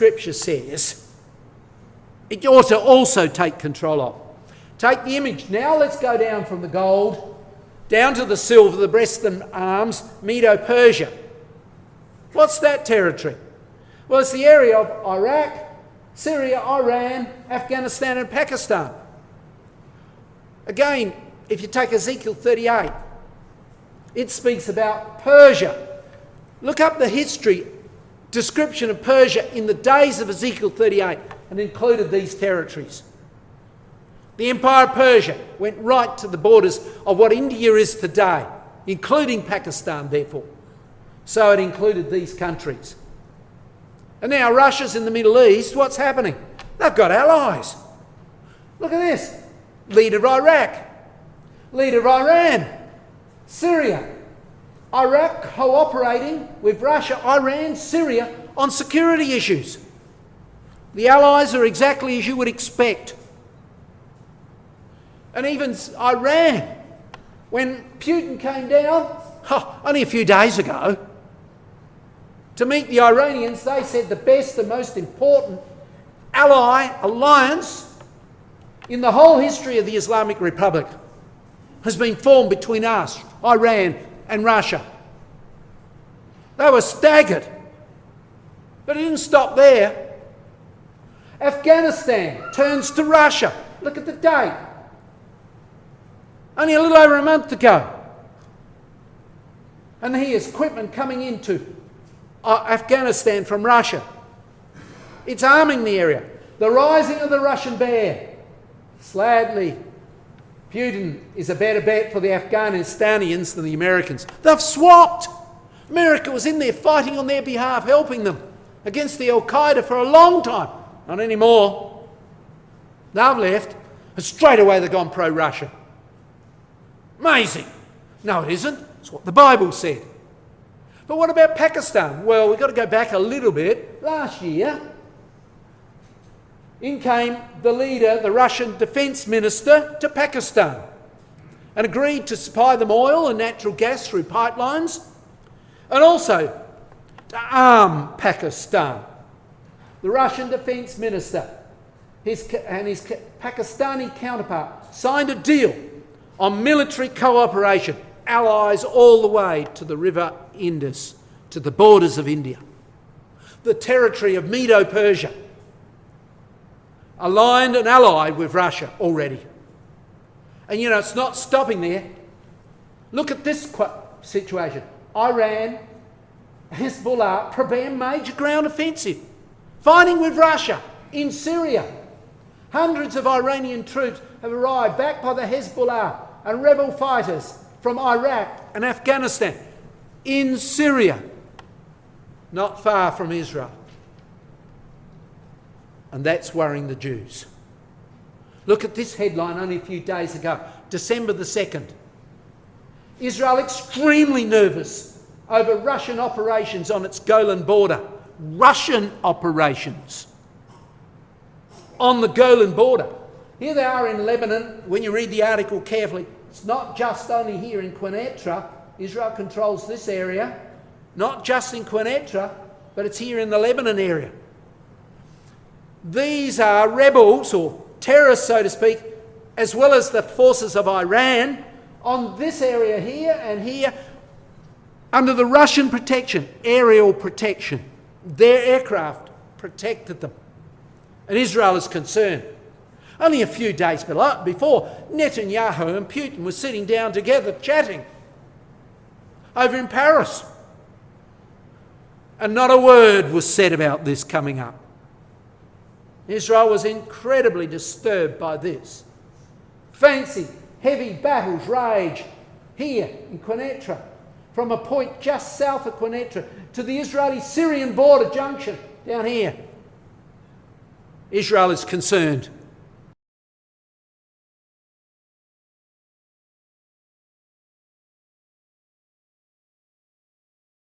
Scripture says it ought to also take control of. Take the image. Now let's go down from the gold, down to the silver, the breast and arms, Medo-Persia. What's that territory? Well, it's the area of Iraq, Syria, Iran, Afghanistan and Pakistan. Again, if you take Ezekiel 38, it speaks about Persia. Look up the history description of Persia in the days of Ezekiel 38 and included these territories. The Empire of Persia went right to the borders of what India is today, including Pakistan, therefore. So it included these countries. And now Russia's in the Middle East. What's happening? They've got allies. Look at this. Leader of Iraq. Leader of Iran. Syria. Iraq cooperating with Russia, Iran, Syria on security issues. The allies are exactly as you would expect. And even Iran, when Putin came down, only a few days ago, to meet the Iranians, they said the best and most important alliance in the whole history of the Islamic Republic has been formed between us, Iran and Russia. They were staggered. But it didn't stop there. Afghanistan turns to Russia. Look at the date. Only a little over a month ago. And here's equipment coming into Afghanistan from Russia. It's arming the area. The rising of the Russian bear. Sadly, Putin is a better bet for the Afghanistanians than the Americans. They've swapped. America was in there fighting on their behalf, helping them against the Al-Qaeda for a long time. Not anymore. They've left, and straight away they've gone pro-Russia. Amazing. No, it isn't. It's what the Bible said. But what about Pakistan? Well, we've got to go back a little bit. Last year, in came the leader, the Russian defence minister, to Pakistan and agreed to supply them oil and natural gas through pipelines and also to arm Pakistan. The Russian defence minister and his Pakistani counterpart signed a deal on military cooperation, allies all the way to the river Indus, to the borders of India, the territory of Medo-Persia, aligned and allied with Russia already. And you know, it's not stopping there. Look at this situation. Iran, Hezbollah prepare major ground offensive, fighting with Russia in Syria. Hundreds of Iranian troops have arrived, backed by the Hezbollah and rebel fighters from Iraq and Afghanistan in Syria, not far from Israel. And that's worrying the Jews. Look at this headline only a few days ago, December the 2nd. Israel extremely nervous over Russian operations on its Golan border. Russian operations on the Golan border. Here they are in Lebanon. When you read the article carefully, it's not just only here in Quneitra. Israel controls this area. Not just in Quneitra, but it's here in the Lebanon area. These are rebels or terrorists, so to speak, as well as the forces of Iran on this area here and here under the Russian protection, aerial protection. Their aircraft protected them. And Israel is concerned. Only a few days before, Netanyahu and Putin were sitting down together chatting over in Paris. And not a word was said about this coming up. Israel was incredibly disturbed by this. Fancy, heavy battles rage here in Quneitra, from a point just south of Quneitra to the Israeli-Syrian border junction down here. Israel is concerned.